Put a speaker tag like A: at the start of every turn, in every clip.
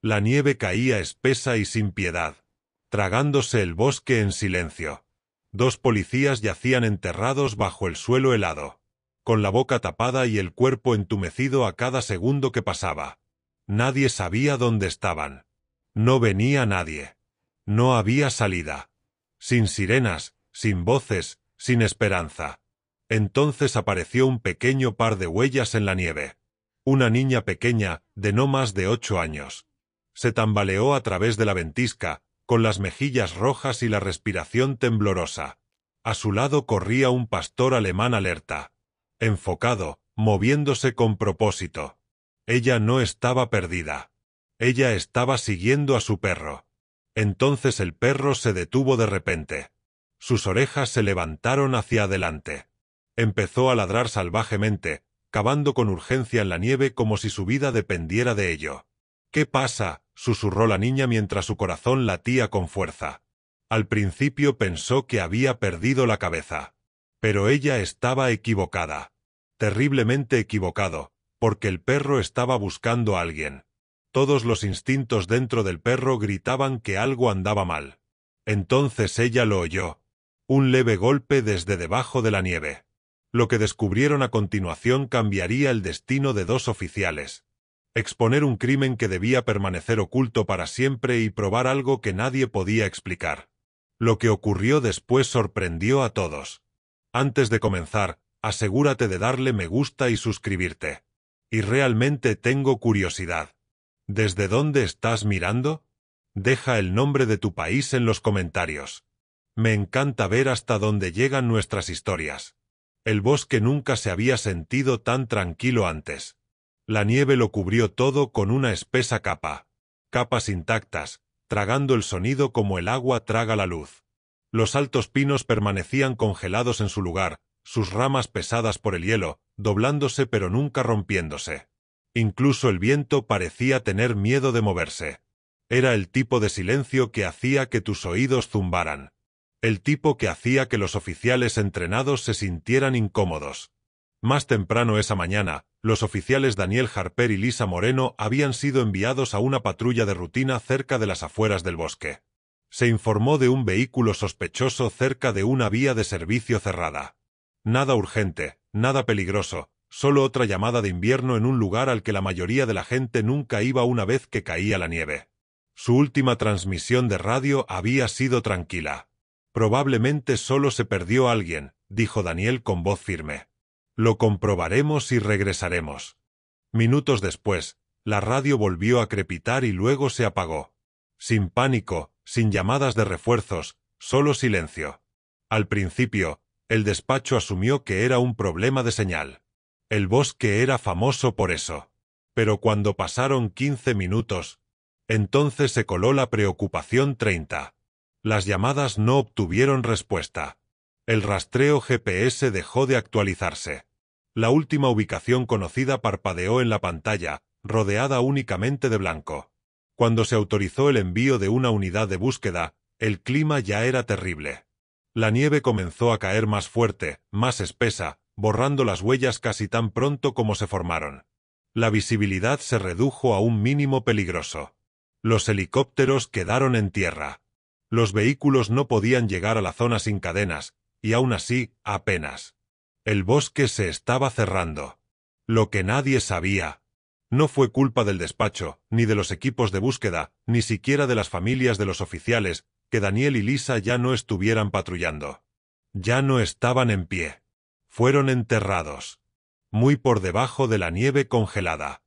A: La nieve caía espesa y sin piedad, tragándose el bosque en silencio. 2 policías yacían enterrados bajo el suelo helado, con la boca tapada y el cuerpo entumecido a cada segundo que pasaba. Nadie sabía dónde estaban. No venía nadie. No había salida. Sin sirenas, sin voces, sin esperanza. Entonces apareció un pequeño par de huellas en la nieve. Una niña pequeña, de no más de 8 años. Se tambaleó a través de la ventisca, con las mejillas rojas y la respiración temblorosa. A su lado corría un pastor alemán alerta, enfocado, moviéndose con propósito. Ella no estaba perdida. Ella estaba siguiendo a su perro. Entonces el perro se detuvo de repente. Sus orejas se levantaron hacia adelante. Empezó a ladrar salvajemente, cavando con urgencia en la nieve como si su vida dependiera de ello. «¿Qué pasa?», susurró la niña mientras su corazón latía con fuerza. Al principio pensó que había perdido la cabeza. Pero ella estaba equivocada. Terriblemente equivocado, porque el perro estaba buscando a alguien. Todos los instintos dentro del perro gritaban que algo andaba mal. Entonces ella lo oyó. Un leve golpe desde debajo de la nieve. Lo que descubrieron a continuación cambiaría el destino de 2 oficiales. Exponer un crimen que debía permanecer oculto para siempre y probar algo que nadie podía explicar. Lo que ocurrió después sorprendió a todos. Antes de comenzar, asegúrate de darle me gusta y suscribirte. Y realmente tengo curiosidad. ¿Desde dónde estás mirando? Deja el nombre de tu país en los comentarios. Me encanta ver hasta dónde llegan nuestras historias. El bosque nunca se había sentido tan tranquilo antes. La nieve lo cubrió todo con una espesa capa. Capas intactas, tragando el sonido como el agua traga la luz. Los altos pinos permanecían congelados en su lugar, sus ramas pesadas por el hielo, doblándose pero nunca rompiéndose. Incluso el viento parecía tener miedo de moverse. Era el tipo de silencio que hacía que tus oídos zumbaran. El tipo que hacía que los oficiales entrenados se sintieran incómodos. Más temprano esa mañana, los oficiales Daniel Harper y Lisa Moreno habían sido enviados a una patrulla de rutina cerca de las afueras del bosque. Se informó de un vehículo sospechoso cerca de una vía de servicio cerrada. Nada urgente, nada peligroso, solo otra llamada de invierno en un lugar al que la mayoría de la gente nunca iba una vez que caía la nieve. Su última transmisión de radio había sido tranquila. Probablemente solo se perdió alguien, dijo Daniel con voz firme. Lo comprobaremos y regresaremos. Minutos después, la radio volvió a crepitar y luego se apagó. Sin pánico, sin llamadas de refuerzos, solo silencio. Al principio, el despacho asumió que era un problema de señal. El bosque era famoso por eso. Pero cuando pasaron 15 minutos, entonces se coló la preocupación 30. Las llamadas no obtuvieron respuesta. El rastreo GPS dejó de actualizarse. La última ubicación conocida parpadeó en la pantalla, rodeada únicamente de blanco. Cuando se autorizó el envío de una unidad de búsqueda, el clima ya era terrible. La nieve comenzó a caer más fuerte, más espesa, borrando las huellas casi tan pronto como se formaron. La visibilidad se redujo a un mínimo peligroso. Los helicópteros quedaron en tierra. Los vehículos no podían llegar a la zona sin cadenas, y aún así, apenas. El bosque se estaba cerrando. Lo que nadie sabía. No fue culpa del despacho, ni de los equipos de búsqueda, ni siquiera de las familias de los oficiales, que Daniel y Lisa ya no estuvieran patrullando. Ya no estaban en pie. Fueron enterrados. Muy por debajo de la nieve congelada.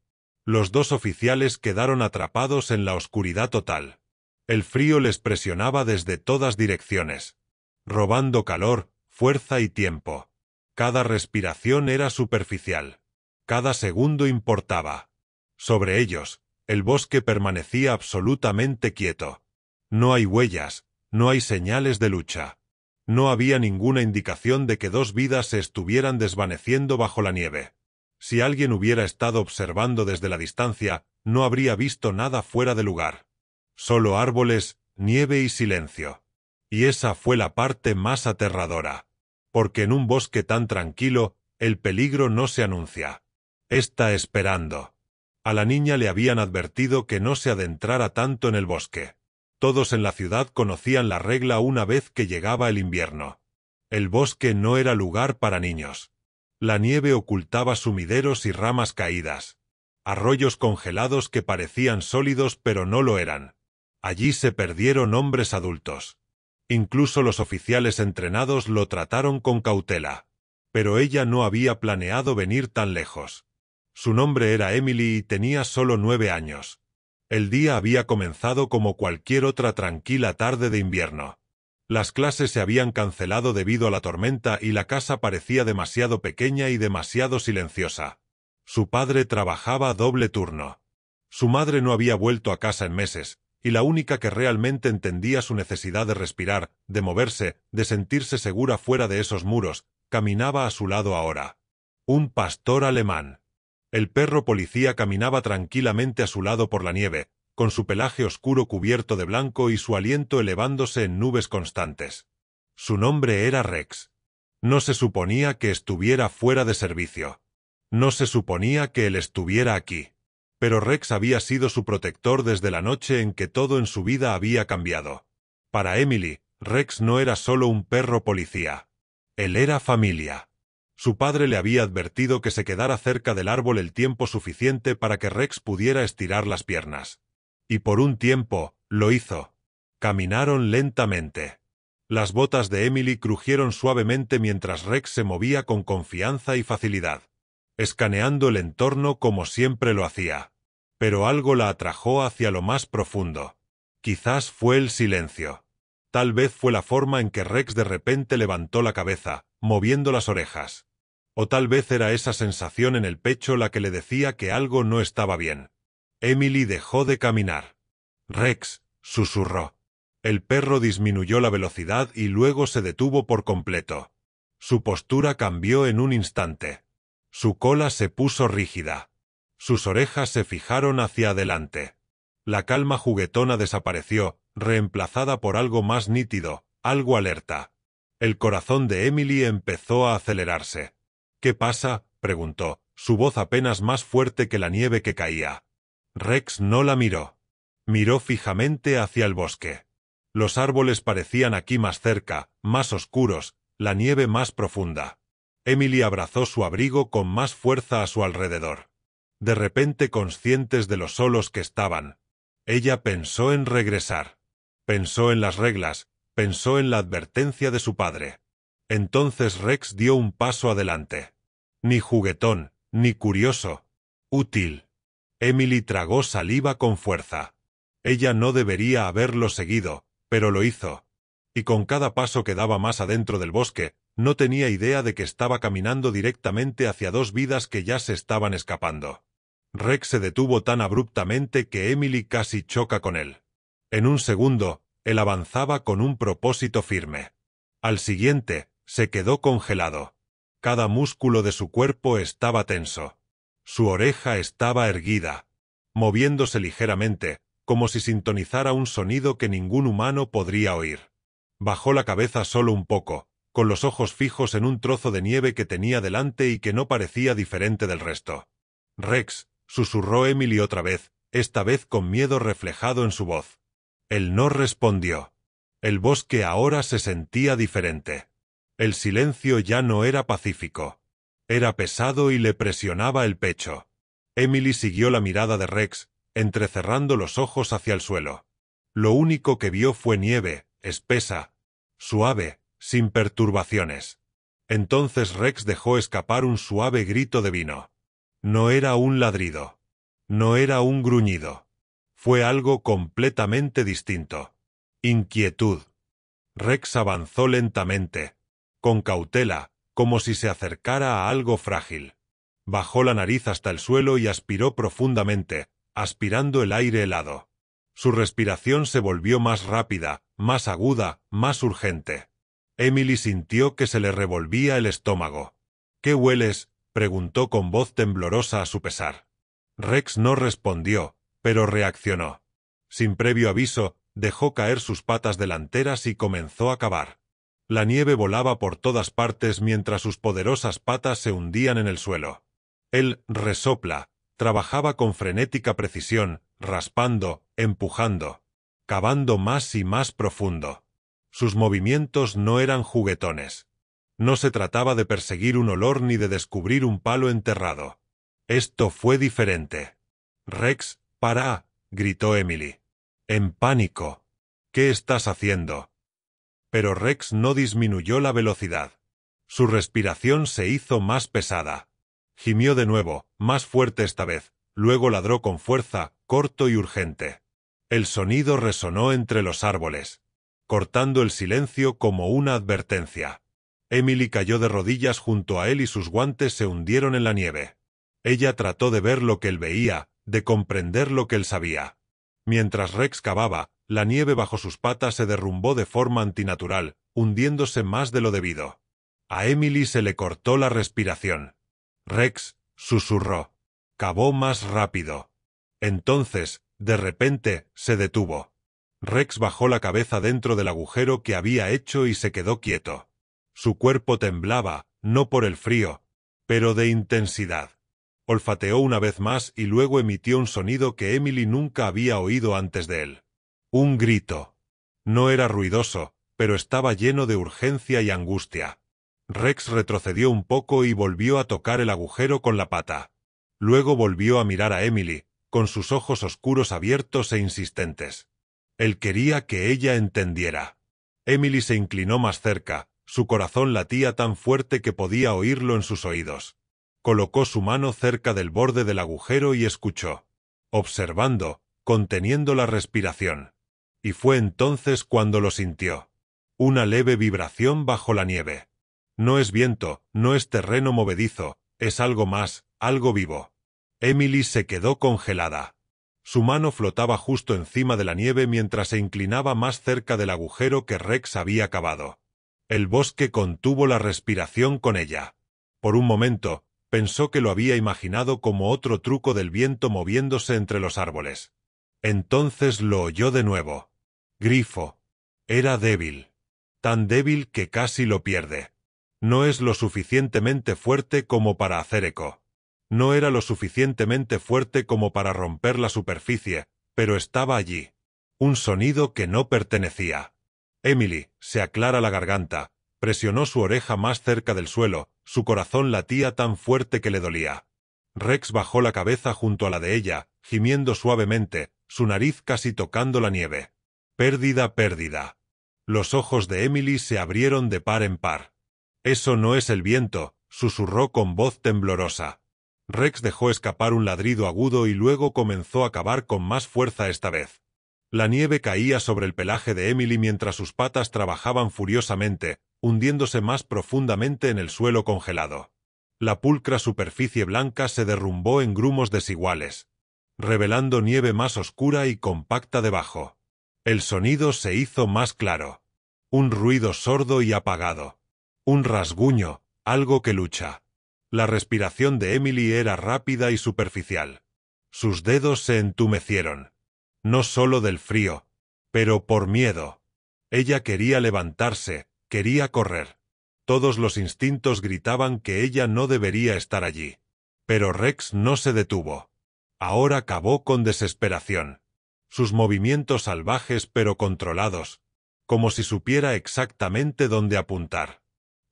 A: Los 2 oficiales quedaron atrapados en la oscuridad total. El frío les presionaba desde todas direcciones, robando calor, fuerza y tiempo. Cada respiración era superficial. Cada segundo importaba. Sobre ellos, el bosque permanecía absolutamente quieto. No hay huellas, no hay señales de lucha. No había ninguna indicación de que 2 vidas se estuvieran desvaneciendo bajo la nieve. Si alguien hubiera estado observando desde la distancia, no habría visto nada fuera de lugar. Solo árboles, nieve y silencio. Y esa fue la parte más aterradora. Porque en un bosque tan tranquilo, el peligro no se anuncia. Está esperando. A la niña le habían advertido que no se adentrara tanto en el bosque. Todos en la ciudad conocían la regla una vez que llegaba el invierno. El bosque no era lugar para niños. La nieve ocultaba sumideros y ramas caídas. Arroyos congelados que parecían sólidos pero no lo eran. Allí se perdieron hombres adultos. Incluso los oficiales entrenados lo trataron con cautela. Pero ella no había planeado venir tan lejos. Su nombre era Emily y tenía solo 9 años. El día había comenzado como cualquier otra tranquila tarde de invierno. Las clases se habían cancelado debido a la tormenta y la casa parecía demasiado pequeña y demasiado silenciosa. Su padre trabajaba doble turno. Su madre no había vuelto a casa en meses, y la única que realmente entendía su necesidad de respirar, de moverse, de sentirse segura fuera de esos muros, caminaba a su lado ahora. Un pastor alemán. El perro policía caminaba tranquilamente a su lado por la nieve, con su pelaje oscuro cubierto de blanco y su aliento elevándose en nubes constantes. Su nombre era Rex. No se suponía que estuviera fuera de servicio. No se suponía que él estuviera aquí. Pero Rex había sido su protector desde la noche en que todo en su vida había cambiado. Para Emily, Rex no era solo un perro policía. Él era familia. Su padre le había advertido que se quedara cerca del árbol el tiempo suficiente para que Rex pudiera estirar las piernas. Y por un tiempo, lo hizo. Caminaron lentamente. Las botas de Emily crujieron suavemente mientras Rex se movía con confianza y facilidad, escaneando el entorno como siempre lo hacía. Pero algo la atrajo hacia lo más profundo. Quizás fue el silencio. Tal vez fue la forma en que Rex de repente levantó la cabeza, moviendo las orejas. O tal vez era esa sensación en el pecho la que le decía que algo no estaba bien. Emily dejó de caminar. «Rex», susurró. El perro disminuyó la velocidad y luego se detuvo por completo. Su postura cambió en un instante. Su cola se puso rígida. Sus orejas se fijaron hacia adelante. La calma juguetona desapareció, reemplazada por algo más nítido, algo alerta. El corazón de Emily empezó a acelerarse. «¿Qué pasa?», preguntó, su voz apenas más fuerte que la nieve que caía. Rex no la miró. Miró fijamente hacia el bosque. Los árboles parecían aquí más cerca, más oscuros, la nieve más profunda. Emily abrazó su abrigo con más fuerza a su alrededor. De repente conscientes de lo solos que estaban. Ella pensó en regresar. Pensó en las reglas, pensó en la advertencia de su padre. Entonces Rex dio un paso adelante. Ni juguetón, ni curioso. Útil. Emily tragó saliva con fuerza. Ella no debería haberlo seguido, pero lo hizo. Y con cada paso que daba más adentro del bosque, no tenía idea de que estaba caminando directamente hacia dos vidas que ya se estaban escapando. Rex se detuvo tan abruptamente que Emily casi choca con él. En un segundo, él avanzaba con un propósito firme. Al siguiente, se quedó congelado. Cada músculo de su cuerpo estaba tenso. Su oreja estaba erguida, moviéndose ligeramente, como si sintonizara un sonido que ningún humano podría oír. Bajó la cabeza solo un poco, con los ojos fijos en un trozo de nieve que tenía delante y que no parecía diferente del resto. «Rex», susurró Emily otra vez, esta vez con miedo reflejado en su voz. Él no respondió. El bosque ahora se sentía diferente. El silencio ya no era pacífico. Era pesado y le presionaba el pecho. Emily siguió la mirada de Rex, entrecerrando los ojos hacia el suelo. Lo único que vio fue nieve, espesa, suave, sin perturbaciones. Entonces Rex dejó escapar un suave grito de vino. No era un ladrido. No era un gruñido. Fue algo completamente distinto. Inquietud. Rex avanzó lentamente, con cautela, como si se acercara a algo frágil. Bajó la nariz hasta el suelo y aspiró profundamente, aspirando el aire helado. Su respiración se volvió más rápida, más aguda, más urgente. Emily sintió que se le revolvía el estómago. «¿Qué hueles?», preguntó con voz temblorosa a su pesar. Rex no respondió, pero reaccionó. Sin previo aviso, dejó caer sus patas delanteras y comenzó a cavar. La nieve volaba por todas partes mientras sus poderosas patas se hundían en el suelo. Él resopla, Trabajaba con frenética precisión, raspando, empujando, cavando más y más profundo. Sus movimientos no eran juguetones. No se trataba de perseguir un olor ni de descubrir un palo enterrado. Esto fue diferente. «Rex, para», gritó Emily. En pánico. «¿Qué estás haciendo?» Pero Rex no disminuyó la velocidad. Su respiración se hizo más pesada. Gimió de nuevo, más fuerte esta vez, luego ladró con fuerza, corto y urgente. El sonido resonó entre los árboles, cortando el silencio como una advertencia. Emily cayó de rodillas junto a él y sus guantes se hundieron en la nieve. Ella trató de ver lo que él veía, de comprender lo que él sabía. Mientras Rex cavaba, la nieve bajo sus patas se derrumbó de forma antinatural, hundiéndose más de lo debido. A Emily se le cortó la respiración. «Rex», susurró. Cavó más rápido. Entonces, de repente, se detuvo. Rex bajó la cabeza dentro del agujero que había hecho y se quedó quieto. Su cuerpo temblaba, no por el frío, pero de intensidad. Olfateó una vez más y luego emitió un sonido que Emily nunca había oído antes de él. Un grito. No era ruidoso, pero estaba lleno de urgencia y angustia. Rex retrocedió un poco y volvió a tocar el agujero con la pata. Luego volvió a mirar a Emily, con sus ojos oscuros abiertos e insistentes. Él quería que ella entendiera. Emily se inclinó más cerca, su corazón latía tan fuerte que podía oírlo en sus oídos. Colocó su mano cerca del borde del agujero y escuchó, observando, conteniendo la respiración. Y fue entonces cuando lo sintió. Una leve vibración bajo la nieve. No es viento, no es terreno movedizo, es algo más, algo vivo. Emily se quedó congelada. Su mano flotaba justo encima de la nieve mientras se inclinaba más cerca del agujero que Rex había cavado. El bosque contuvo la respiración con ella. Por un momento, pensó que lo había imaginado como otro truco del viento moviéndose entre los árboles. Entonces lo oyó de nuevo. Grifo. Era débil. Tan débil que casi lo pierde. No es lo suficientemente fuerte como para hacer eco. No era lo suficientemente fuerte como para romper la superficie, pero estaba allí. Un sonido que no pertenecía. Emily, se aclara la garganta, presionó su oreja más cerca del suelo, su corazón latía tan fuerte que le dolía. Rex bajó la cabeza junto a la de ella, gimiendo suavemente, su nariz casi tocando la nieve. Pérdida, pérdida. Los ojos de Emily se abrieron de par en par. «Eso no es el viento», susurró con voz temblorosa. Rex dejó escapar un ladrido agudo y luego comenzó a cavar con más fuerza esta vez. La nieve caía sobre el pelaje de Emily mientras sus patas trabajaban furiosamente, hundiéndose más profundamente en el suelo congelado. La pulcra superficie blanca se derrumbó en grumos desiguales, revelando nieve más oscura y compacta debajo. El sonido se hizo más claro. Un ruido sordo y apagado. Un rasguño, algo que lucha. La respiración de Emily era rápida y superficial. Sus dedos se entumecieron. No solo del frío, pero por miedo. Ella quería levantarse, quería correr. Todos los instintos gritaban que ella no debería estar allí. Pero Rex no se detuvo. Ahora cavó con desesperación. Sus movimientos salvajes pero controlados, como si supiera exactamente dónde apuntar.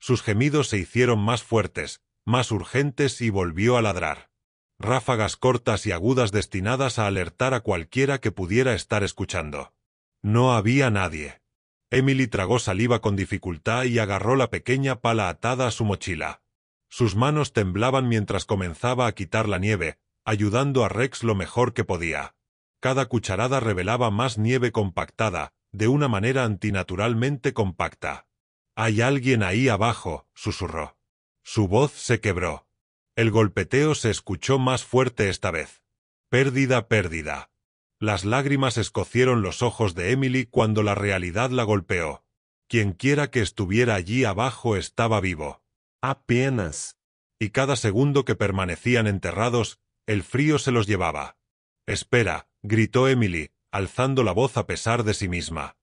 A: Sus gemidos se hicieron más fuertes, más urgentes y volvió a ladrar. Ráfagas cortas y agudas destinadas a alertar a cualquiera que pudiera estar escuchando. No había nadie. Emily tragó saliva con dificultad y agarró la pequeña pala atada a su mochila. Sus manos temblaban mientras comenzaba a quitar la nieve, ayudando a Rex lo mejor que podía. Cada cucharada revelaba más nieve compactada, de una manera antinaturalmente compacta. «Hay alguien ahí abajo», susurró. Su voz se quebró. El golpeteo se escuchó más fuerte esta vez. Pérdida, pérdida. Las lágrimas escocieron los ojos de Emily cuando la realidad la golpeó. Quienquiera que estuviera allí abajo estaba vivo. Apenas. Y cada segundo que permanecían enterrados, el frío se los llevaba. «Espera», gritó Emily, alzando la voz a pesar de sí misma.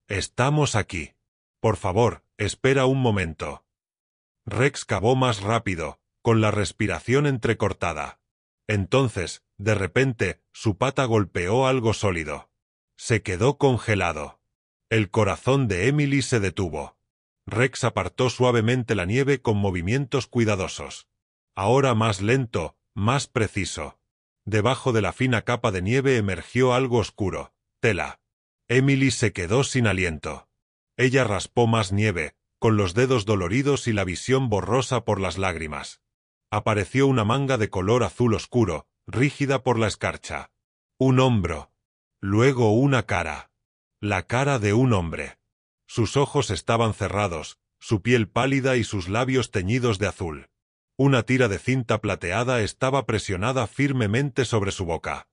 A: «Estamos aquí. Por favor, espera un momento». Rex cavó más rápido, con la respiración entrecortada. Entonces, de repente, su pata golpeó algo sólido. Se quedó congelado. El corazón de Emily se detuvo. Rex apartó suavemente la nieve con movimientos cuidadosos. Ahora más lento, más preciso. Debajo de la fina capa de nieve emergió algo oscuro, tela. Emily se quedó sin aliento. Ella raspó más nieve, con los dedos doloridos y la visión borrosa por las lágrimas. Apareció una manga de color azul oscuro, rígida por la escarcha. Un hombro. Luego una cara. La cara de un hombre. Sus ojos estaban cerrados, su piel pálida y sus labios teñidos de azul. Una tira de cinta plateada estaba presionada firmemente sobre su boca.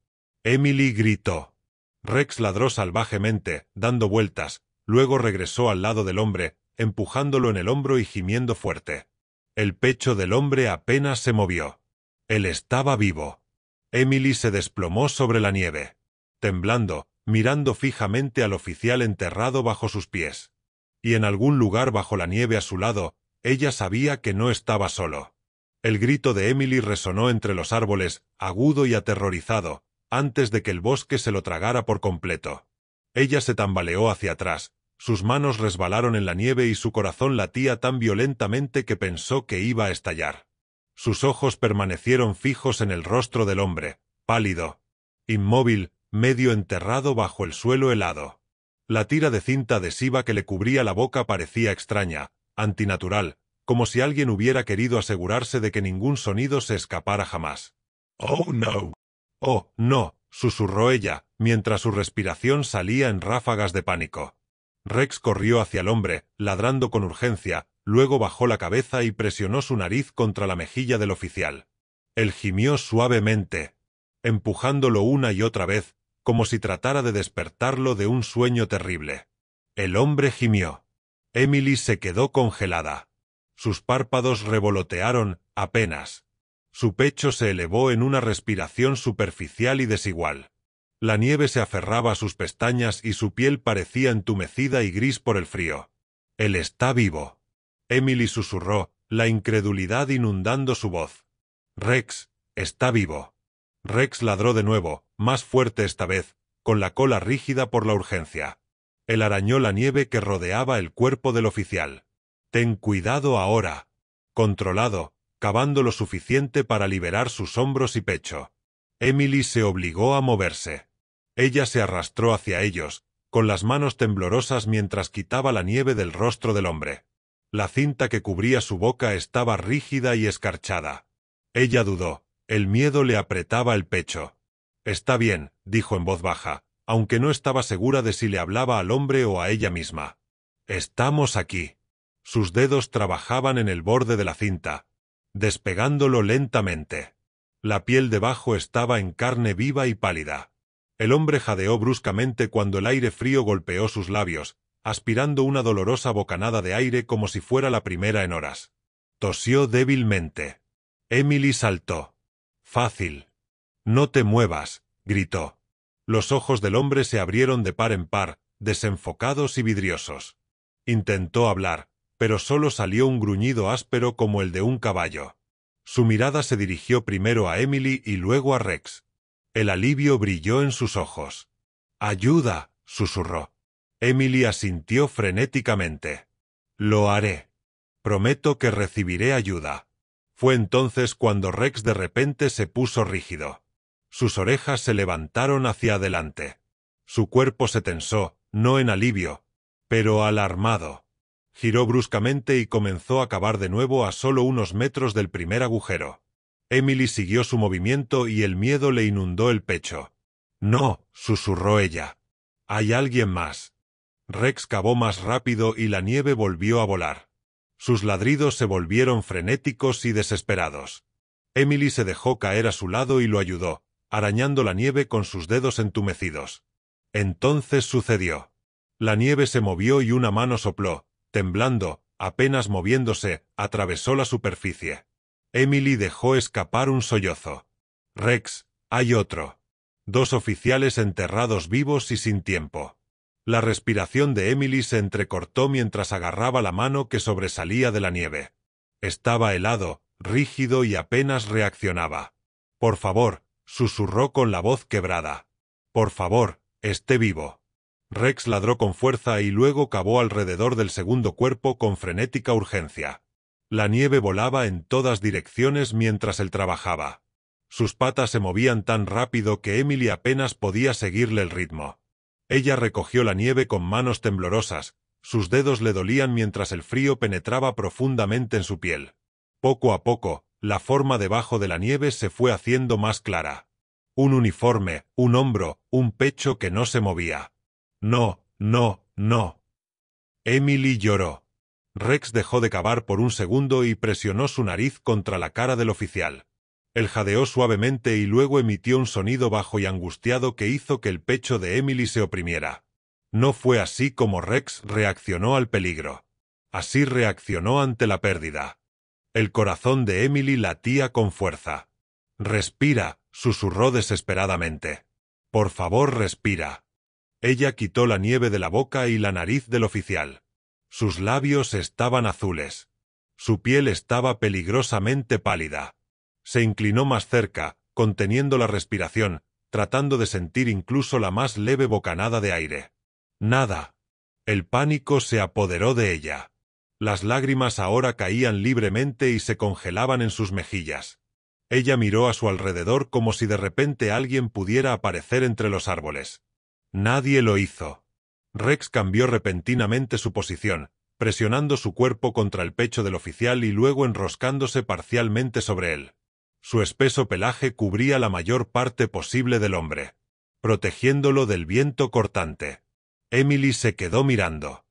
A: Emily gritó. Rex ladró salvajemente, dando vueltas, luego regresó al lado del hombre, empujándolo en el hombro y gimiendo fuerte. El pecho del hombre apenas se movió. Él estaba vivo. Emily se desplomó sobre la nieve. Temblando, mirando fijamente al oficial enterrado bajo sus pies. Y en algún lugar bajo la nieve a su lado, ella sabía que no estaba solo. El grito de Emily resonó entre los árboles, agudo y aterrorizado, antes de que el bosque se lo tragara por completo. Ella se tambaleó hacia atrás, sus manos resbalaron en la nieve y su corazón latía tan violentamente que pensó que iba a estallar. Sus ojos permanecieron fijos en el rostro del hombre, pálido, inmóvil, medio enterrado bajo el suelo helado. La tira de cinta adhesiva que le cubría la boca parecía extraña, antinatural, como si alguien hubiera querido asegurarse de que ningún sonido se escapara jamás. «Oh, no. Oh, no», susurró ella, mientras su respiración salía en ráfagas de pánico. Rex corrió hacia el hombre, ladrando con urgencia, luego bajó la cabeza y presionó su nariz contra la mejilla del oficial. Él gimió suavemente, empujándolo una y otra vez, como si tratara de despertarlo de un sueño terrible. El hombre gimió. Emily se quedó congelada. Sus párpados revolotearon, apenas. Su pecho se elevó en una respiración superficial y desigual. La nieve se aferraba a sus pestañas y su piel parecía entumecida y gris por el frío. «Él está vivo», Emily susurró, la incredulidad inundando su voz. «Rex, está vivo». Rex ladró de nuevo, más fuerte esta vez, con la cola rígida por la urgencia. Él arañó la nieve que rodeaba el cuerpo del oficial. «Ten cuidado ahora». Controlado, cavando lo suficiente para liberar sus hombros y pecho. Emily se obligó a moverse. Ella se arrastró hacia ellos, con las manos temblorosas mientras quitaba la nieve del rostro del hombre. La cinta que cubría su boca estaba rígida y escarchada. Ella dudó, el miedo le apretaba el pecho. «Está bien», dijo en voz baja, aunque no estaba segura de si le hablaba al hombre o a ella misma. «Estamos aquí». Sus dedos trabajaban en el borde de la cinta, despegándolo lentamente. La piel debajo estaba en carne viva y pálida. El hombre jadeó bruscamente cuando el aire frío golpeó sus labios, aspirando una dolorosa bocanada de aire como si fuera la primera en horas. Tosió débilmente. Emily saltó. «Fácil». «No te muevas», gritó. Los ojos del hombre se abrieron de par en par, desenfocados y vidriosos. Intentó hablar, pero solo salió un gruñido áspero como el de un caballo. Su mirada se dirigió primero a Emily y luego a Rex. El alivio brilló en sus ojos. «Ayuda», susurró. Emily asintió frenéticamente. «Lo haré. Prometo que recibiré ayuda». Fue entonces cuando Rex de repente se puso rígido. Sus orejas se levantaron hacia adelante. Su cuerpo se tensó, no en alivio, pero alarmado. Giró bruscamente y comenzó a cavar de nuevo a solo unos metros del primer agujero. Emily siguió su movimiento y el miedo le inundó el pecho. «No», susurró ella. «Hay alguien más». Rex cavó más rápido y la nieve volvió a volar. Sus ladridos se volvieron frenéticos y desesperados. Emily se dejó caer a su lado y lo ayudó, arañando la nieve con sus dedos entumecidos. Entonces sucedió. La nieve se movió y una mano sopló, temblando, apenas moviéndose, atravesó la superficie. Emily dejó escapar un sollozo. «Rex, hay otro». 2 oficiales enterrados vivos y sin tiempo. La respiración de Emily se entrecortó mientras agarraba la mano que sobresalía de la nieve. Estaba helado, rígido y apenas reaccionaba. Por favor, susurró con la voz quebrada. Por favor, esté vivo. Rex ladró con fuerza y luego cavó alrededor del segundo cuerpo con frenética urgencia. La nieve volaba en todas direcciones mientras él trabajaba. Sus patas se movían tan rápido que Emily apenas podía seguirle el ritmo. Ella recogió la nieve con manos temblorosas, sus dedos le dolían mientras el frío penetraba profundamente en su piel. Poco a poco, la forma debajo de la nieve se fue haciendo más clara. Un uniforme, un hombro, un pecho que no se movía. No, no, no. Emily lloró. Rex dejó de cavar por un segundo y presionó su nariz contra la cara del oficial. Él jadeó suavemente y luego emitió un sonido bajo y angustiado que hizo que el pecho de Emily se oprimiera. No fue así como Rex reaccionó al peligro. Así reaccionó ante la pérdida. El corazón de Emily latía con fuerza. «Respira», susurró desesperadamente. «Por favor, respira». Ella quitó la nieve de la boca y la nariz del oficial. Sus labios estaban azules. Su piel estaba peligrosamente pálida. Se inclinó más cerca, conteniendo la respiración, tratando de sentir incluso la más leve bocanada de aire. Nada. El pánico se apoderó de ella. Las lágrimas ahora caían libremente y se congelaban en sus mejillas. Ella miró a su alrededor como si de repente alguien pudiera aparecer entre los árboles. Nadie lo hizo. Rex cambió repentinamente su posición, presionando su cuerpo contra el pecho del oficial y luego enroscándose parcialmente sobre él. Su espeso pelaje cubría la mayor parte posible del hombre, protegiéndolo del viento cortante. Emily se quedó mirando.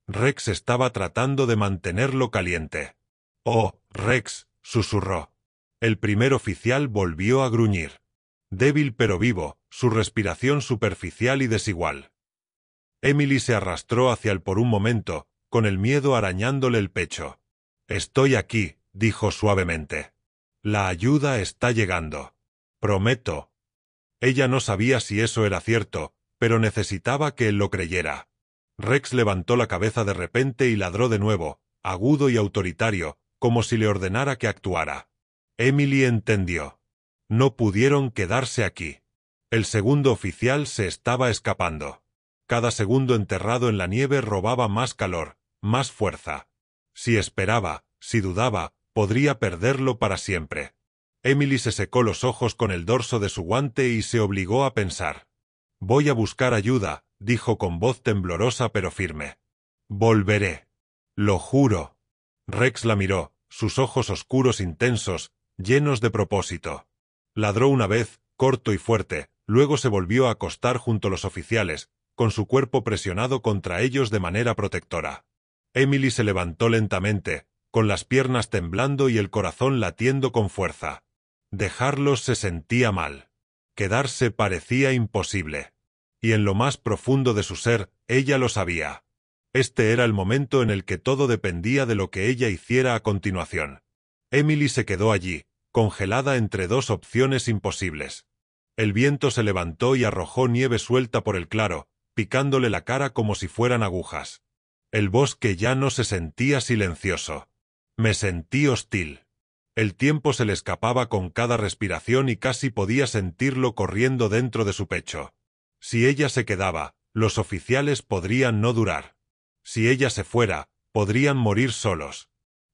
A: Rex estaba tratando de mantenerlo caliente. «Oh, Rex», susurró. El primer oficial volvió a gruñir. Débil pero vivo, su respiración superficial y desigual. Emily se arrastró hacia él por un momento, con el miedo arañándole el pecho. «Estoy aquí», dijo suavemente. «La ayuda está llegando. Prometo». Ella no sabía si eso era cierto, pero necesitaba que él lo creyera. Rex levantó la cabeza de repente y ladró de nuevo, agudo y autoritario, como si le ordenara que actuara. Emily entendió. No pudieron quedarse aquí. El segundo oficial se estaba escapando. Cada segundo enterrado en la nieve robaba más calor, más fuerza. Si esperaba, si dudaba, podría perderlo para siempre. Emily se secó los ojos con el dorso de su guante y se obligó a pensar. «Voy a buscar ayuda», dijo con voz temblorosa pero firme. «Volveré. Lo juro». Rex la miró, sus ojos oscuros intensos, llenos de propósito. Ladró una vez, corto y fuerte, luego se volvió a acostar junto a los oficiales, con su cuerpo presionado contra ellos de manera protectora. Emily se levantó lentamente, con las piernas temblando y el corazón latiendo con fuerza. Dejarlos se sentía mal. Quedarse parecía imposible. Y en lo más profundo de su ser, ella lo sabía. Este era el momento en el que todo dependía de lo que ella hiciera a continuación. Emily se quedó allí, congelada entre dos opciones imposibles. El viento se levantó y arrojó nieve suelta por el claro, picándole la cara como si fueran agujas. El bosque ya no se sentía silencioso. Me sentí hostil. El tiempo se le escapaba con cada respiración y casi podía sentirlo corriendo dentro de su pecho. Si ella se quedaba, los oficiales podrían no durar. Si ella se fuera, podrían morir solos.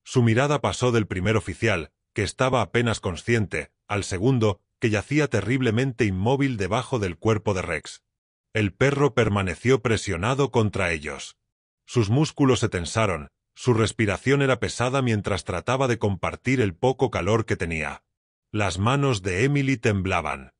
A: Su mirada pasó del primer oficial, que estaba apenas consciente, al segundo, que yacía terriblemente inmóvil debajo del cuerpo de Rex. El perro permaneció presionado contra ellos. Sus músculos se tensaron, su respiración era pesada mientras trataba de compartir el poco calor que tenía. Las manos de Emily temblaban.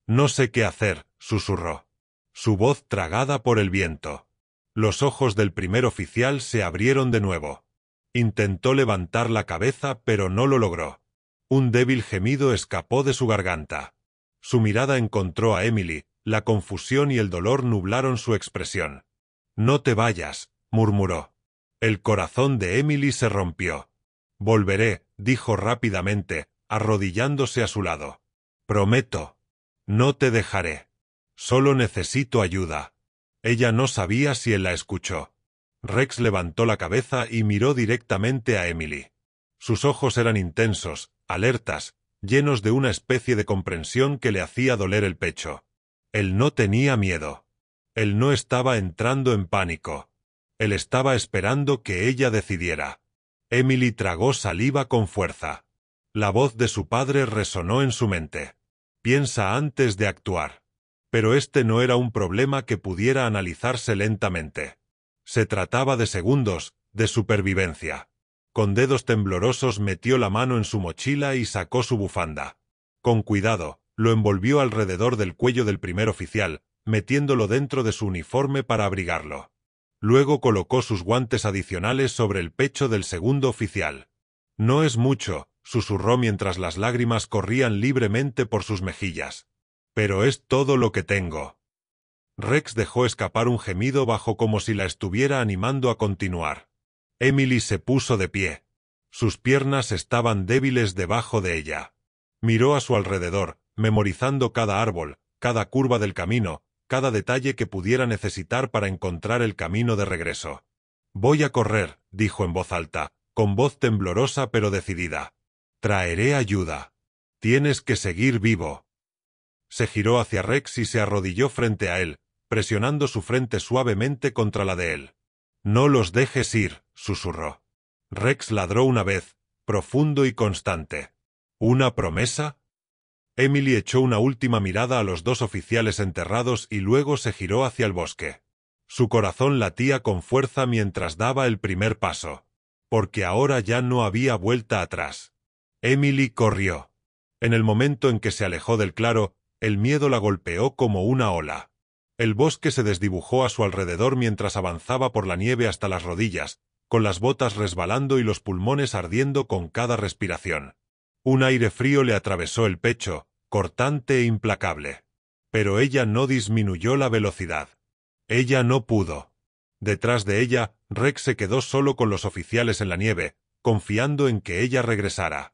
A: «No sé qué hacer», susurró. Su voz tragada por el viento. Los ojos del primer oficial se abrieron de nuevo. Intentó levantar la cabeza pero no lo logró. Un débil gemido escapó de su garganta. Su mirada encontró a Emily, la confusión y el dolor nublaron su expresión. «No te vayas», murmuró. El corazón de Emily se rompió. «Volveré», dijo rápidamente, arrodillándose a su lado. «Prometo. No te dejaré. Solo necesito ayuda». Ella no sabía si él la escuchó. Rex levantó la cabeza y miró directamente a Emily. Sus ojos eran intensos, alertas, llenos de una especie de comprensión que le hacía doler el pecho. Él no tenía miedo. Él no estaba entrando en pánico. Él estaba esperando que ella decidiera. Emily tragó saliva con fuerza. La voz de su padre resonó en su mente. Piensa antes de actuar. Pero este no era un problema que pudiera analizarse lentamente. Se trataba de segundos, de supervivencia. Con dedos temblorosos metió la mano en su mochila y sacó su bufanda. Con cuidado, lo envolvió alrededor del cuello del primer oficial, metiéndolo dentro de su uniforme para abrigarlo. Luego colocó sus guantes adicionales sobre el pecho del segundo oficial. No es mucho, susurró mientras las lágrimas corrían libremente por sus mejillas. Pero es todo lo que tengo. Rex dejó escapar un gemido bajo como si la estuviera animando a continuar. Emily se puso de pie. Sus piernas estaban débiles debajo de ella. Miró a su alrededor, memorizando cada árbol, cada curva del camino, cada detalle que pudiera necesitar para encontrar el camino de regreso. «Voy a correr», dijo en voz alta, con voz temblorosa pero decidida. «Traeré ayuda. Tienes que seguir vivo». Se giró hacia Rex y se arrodilló frente a él, presionando su frente suavemente contra la de él. «No los dejes ir», susurró. Rex ladró una vez, profundo y constante. «¿Una promesa?» Emily echó una última mirada a los dos oficiales enterrados y luego se giró hacia el bosque. Su corazón latía con fuerza mientras daba el primer paso. Porque ahora ya no había vuelta atrás. Emily corrió. En el momento en que se alejó del claro, el miedo la golpeó como una ola. El bosque se desdibujó a su alrededor mientras avanzaba por la nieve hasta las rodillas, con las botas resbalando y los pulmones ardiendo con cada respiración. Un aire frío le atravesó el pecho, cortante e implacable. Pero ella no disminuyó la velocidad. Ella no pudo. Detrás de ella, Rex se quedó solo con los oficiales en la nieve, confiando en que ella regresara.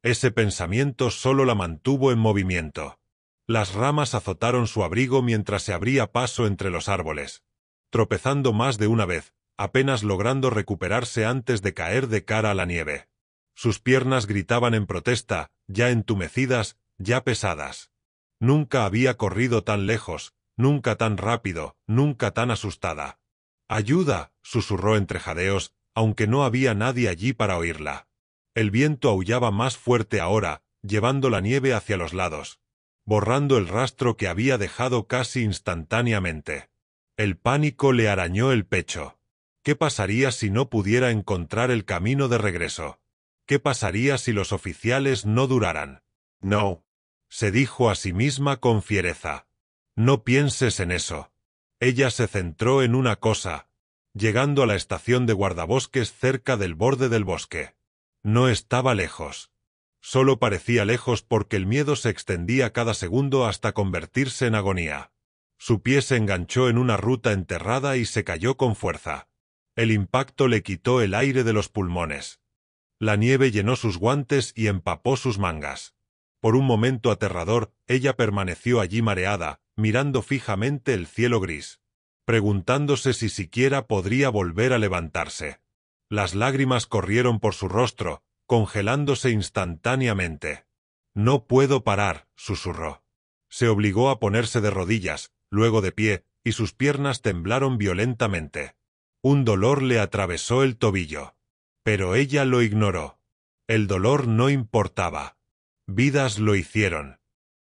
A: Ese pensamiento solo la mantuvo en movimiento. Las ramas azotaron su abrigo mientras se abría paso entre los árboles. Tropezando más de una vez, apenas logrando recuperarse antes de caer de cara a la nieve. Sus piernas gritaban en protesta, ya entumecidas, ya pesadas. Nunca había corrido tan lejos, nunca tan rápido, nunca tan asustada. «¡Ayuda!», susurró entre jadeos, aunque no había nadie allí para oírla. El viento aullaba más fuerte ahora, llevando la nieve hacia los lados, borrando el rastro que había dejado casi instantáneamente. El pánico le arañó el pecho. ¿Qué pasaría si no pudiera encontrar el camino de regreso? ¿Qué pasaría si los oficiales no duraran? «No», se dijo a sí misma con fiereza. «No pienses en eso». Ella se centró en una cosa, llegando a la estación de guardabosques cerca del borde del bosque. No estaba lejos. Solo parecía lejos porque el miedo se extendía cada segundo hasta convertirse en agonía. Su pie se enganchó en una ruta enterrada y se cayó con fuerza. El impacto le quitó el aire de los pulmones. La nieve llenó sus guantes y empapó sus mangas. Por un momento aterrador, ella permaneció allí mareada, mirando fijamente el cielo gris, preguntándose si siquiera podría volver a levantarse. Las lágrimas corrieron por su rostro, congelándose instantáneamente. «No puedo parar», susurró. Se obligó a ponerse de rodillas, luego de pie, y sus piernas temblaron violentamente. Un dolor le atravesó el tobillo. Pero ella lo ignoró. El dolor no importaba. Vidas lo hicieron.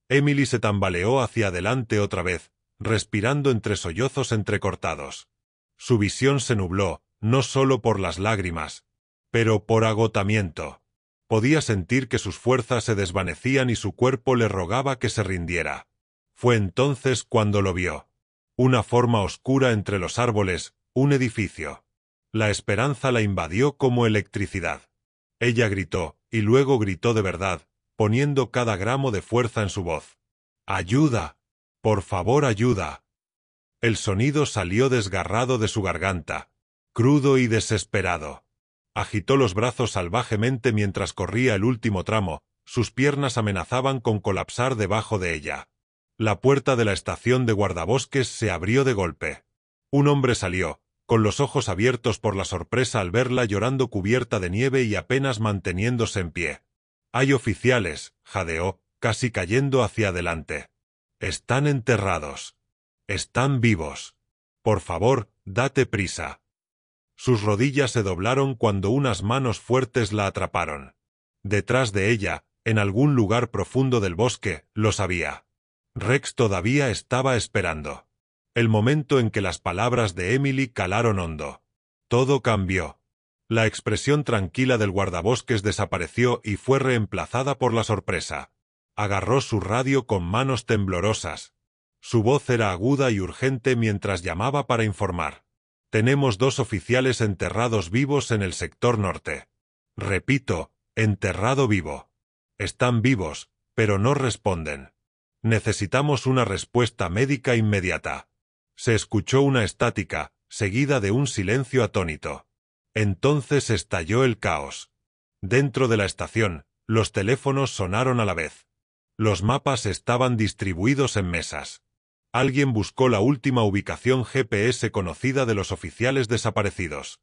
A: Emily se tambaleó hacia adelante otra vez, respirando entre sollozos entrecortados. Su visión se nubló, no solo por las lágrimas, pero por agotamiento. Podía sentir que sus fuerzas se desvanecían y su cuerpo le rogaba que se rindiera. Fue entonces cuando lo vio. Una forma oscura entre los árboles, un edificio. La esperanza la invadió como electricidad. Ella gritó, y luego gritó de verdad, poniendo cada gramo de fuerza en su voz. «¡Ayuda! ¡Por favor, ayuda!». El sonido salió desgarrado de su garganta, crudo y desesperado. Agitó los brazos salvajemente mientras corría el último tramo, sus piernas amenazaban con colapsar debajo de ella. La puerta de la estación de guardabosques se abrió de golpe. Un hombre salió, con los ojos abiertos por la sorpresa al verla llorando cubierta de nieve y apenas manteniéndose en pie. Hay oficiales, jadeó, casi cayendo hacia adelante. Están enterrados. Están vivos. Por favor, date prisa. Sus rodillas se doblaron cuando unas manos fuertes la atraparon. Detrás de ella, en algún lugar profundo del bosque, lo sabía. Rex todavía estaba esperando. El momento en que las palabras de Emily calaron hondo. Todo cambió. La expresión tranquila del guardabosques desapareció y fue reemplazada por la sorpresa. Agarró su radio con manos temblorosas. Su voz era aguda y urgente mientras llamaba para informar. Tenemos 2 oficiales enterrados vivos en el sector norte. Repito, enterrado vivo. Están vivos, pero no responden. Necesitamos una respuesta médica inmediata. Se escuchó una estática, seguida de un silencio atónito. Entonces estalló el caos. Dentro de la estación, los teléfonos sonaron a la vez. Los mapas estaban distribuidos en mesas. Alguien buscó la última ubicación GPS conocida de los oficiales desaparecidos.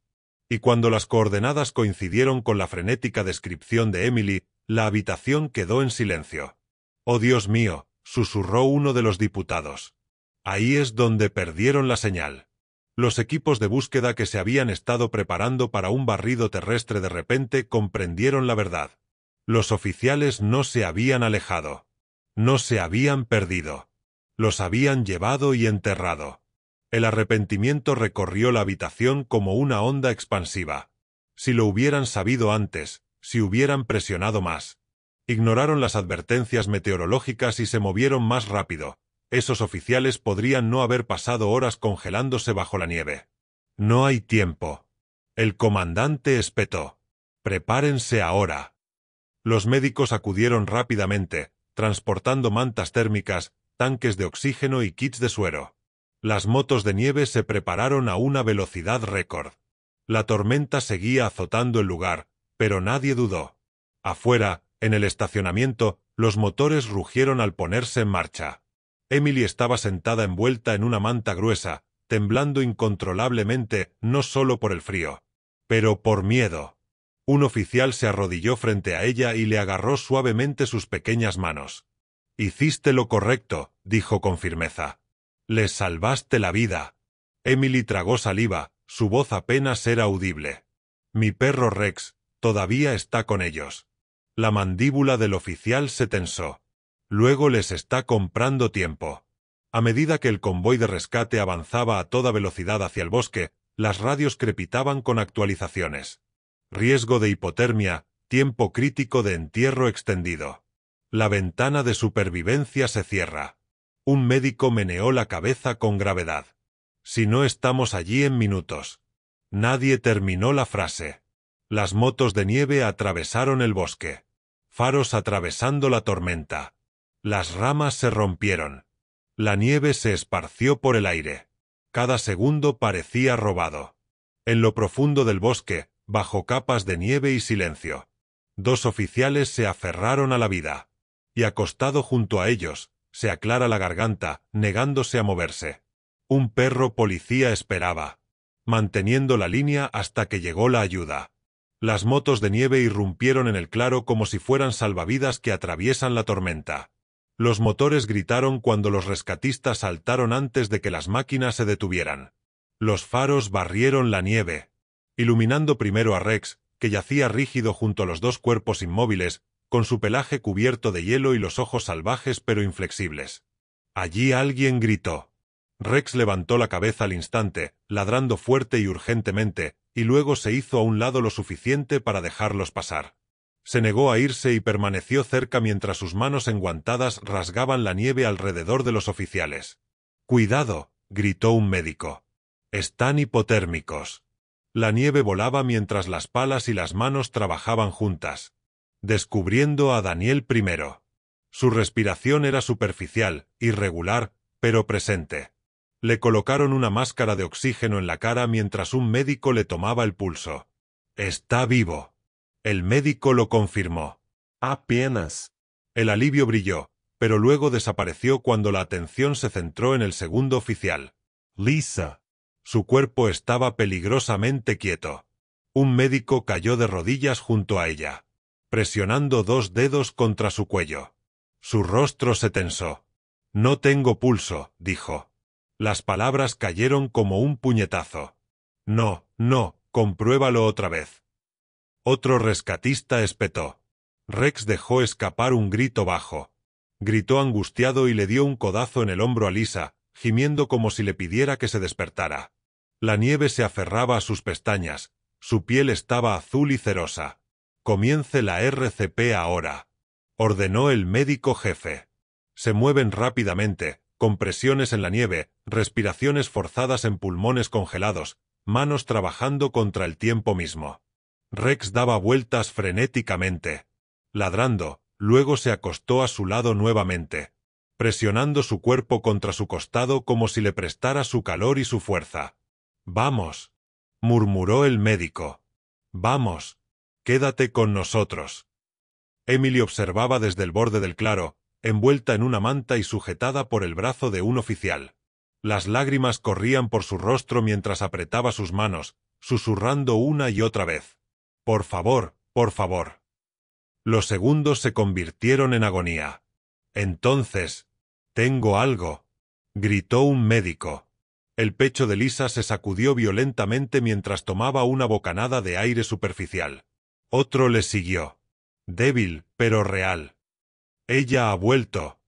A: Y cuando las coordenadas coincidieron con la frenética descripción de Emily, la habitación quedó en silencio. «Oh Dios mío», susurró uno de los diputados. Ahí es donde perdieron la señal. Los equipos de búsqueda que se habían estado preparando para un barrido terrestre de repente comprendieron la verdad. Los oficiales no se habían alejado. No se habían perdido. Los habían llevado y enterrado. El arrepentimiento recorrió la habitación como una onda expansiva. Si lo hubieran sabido antes, si hubieran presionado más. Ignoraron las advertencias meteorológicas y se movieron más rápido. Esos oficiales podrían no haber pasado horas congelándose bajo la nieve. No hay tiempo. El comandante espetó. Prepárense ahora. Los médicos acudieron rápidamente, transportando mantas térmicas, tanques de oxígeno y kits de suero. Las motos de nieve se prepararon a una velocidad récord. La tormenta seguía azotando el lugar, pero nadie dudó. Afuera, en el estacionamiento, los motores rugieron al ponerse en marcha. Emily estaba sentada envuelta en una manta gruesa, temblando incontrolablemente, no solo por el frío, pero por miedo. Un oficial se arrodilló frente a ella y le agarró suavemente sus pequeñas manos. «Hiciste lo correcto», dijo con firmeza. «Les salvaste la vida». Emily tragó saliva, su voz apenas era audible. «Mi perro Rex todavía está con ellos». La mandíbula del oficial se tensó. «Luego les está comprando tiempo». A medida que el convoy de rescate avanzaba a toda velocidad hacia el bosque, las radios crepitaban con actualizaciones. Riesgo de hipotermia, tiempo crítico de entierro extendido. La ventana de supervivencia se cierra. Un médico meneó la cabeza con gravedad. «Si no estamos allí en minutos». Nadie terminó la frase. Las motos de nieve atravesaron el bosque. Faros atravesando la tormenta. Las ramas se rompieron. La nieve se esparció por el aire. Cada segundo parecía robado. En lo profundo del bosque, bajo capas de nieve y silencio, 2 oficiales se aferraron a la vida. Y acostado junto a ellos, se aclara la garganta, negándose a moverse. Un perro policía esperaba, manteniendo la línea hasta que llegó la ayuda. Las motos de nieve irrumpieron en el claro como si fueran salvavidas que atraviesan la tormenta. Los motores gritaron cuando los rescatistas saltaron antes de que las máquinas se detuvieran. Los faros barrieron la nieve, iluminando primero a Rex, que yacía rígido junto a los 2 cuerpos inmóviles, con su pelaje cubierto de hielo y los ojos salvajes pero inflexibles. Allí alguien gritó. Rex levantó la cabeza al instante, ladrando fuerte y urgentemente, y luego se hizo a un lado lo suficiente para dejarlos pasar. Se negó a irse y permaneció cerca mientras sus manos enguantadas rasgaban la nieve alrededor de los oficiales. «¡Cuidado!», gritó un médico. «Están hipotérmicos». La nieve volaba mientras las palas y las manos trabajaban juntas, descubriendo a Daniel primero. Su respiración era superficial, irregular, pero presente. Le colocaron una máscara de oxígeno en la cara mientras un médico le tomaba el pulso. «Está vivo». El médico lo confirmó. «Apenas». El alivio brilló, pero luego desapareció cuando la atención se centró en el segundo oficial. «Lisa». Su cuerpo estaba peligrosamente quieto. Un médico cayó de rodillas junto a ella. presionando 2 dedos contra su cuello. Su rostro se tensó. «No tengo pulso», dijo. Las palabras cayeron como un puñetazo. «No, no, compruébalo otra vez». Otro rescatista espetó. Rex dejó escapar un grito bajo. Gritó angustiado y le dio un codazo en el hombro a Lisa, gimiendo como si le pidiera que se despertara. La nieve se aferraba a sus pestañas, su piel estaba azul y cerosa. «Comience la RCP ahora», ordenó el médico jefe. Se mueven rápidamente, compresiones en la nieve, respiraciones forzadas en pulmones congelados, manos trabajando contra el tiempo mismo. Rex daba vueltas frenéticamente. Ladrando, luego se acostó a su lado nuevamente, presionando su cuerpo contra su costado como si le prestara su calor y su fuerza. «Vamos», murmuró el médico. «Vamos, quédate con nosotros». Emily observaba desde el borde del claro, envuelta en una manta y sujetada por el brazo de un oficial. Las lágrimas corrían por su rostro mientras apretaba sus manos, susurrando una y otra vez: «Por favor, por favor». Los segundos se convirtieron en agonía. Entonces, «Tengo algo», gritó un médico. El pecho de Lisa se sacudió violentamente mientras tomaba una bocanada de aire superficial. Otro le siguió. Débil, pero real. «Ella ha vuelto».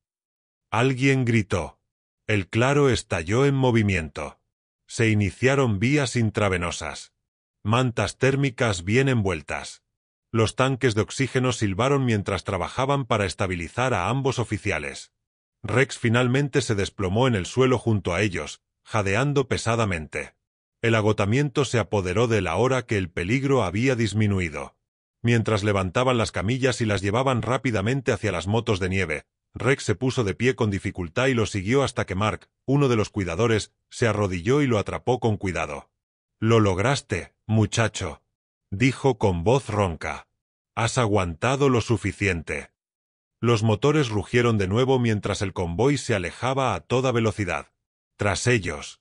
A: Alguien gritó. El claro estalló en movimiento. Se iniciaron vías intravenosas. Mantas térmicas bien envueltas. Los tanques de oxígeno silbaron mientras trabajaban para estabilizar a ambos oficiales. Rex finalmente se desplomó en el suelo junto a ellos, jadeando pesadamente. El agotamiento se apoderó de él ahora que el peligro había disminuido. Mientras levantaban las camillas y las llevaban rápidamente hacia las motos de nieve, Rex se puso de pie con dificultad y lo siguió hasta que Mark, uno de los cuidadores, se arrodilló y lo atrapó con cuidado. «Lo lograste, muchacho», dijo con voz ronca. «Has aguantado lo suficiente». Los motores rugieron de nuevo mientras el convoy se alejaba a toda velocidad. Tras ellos.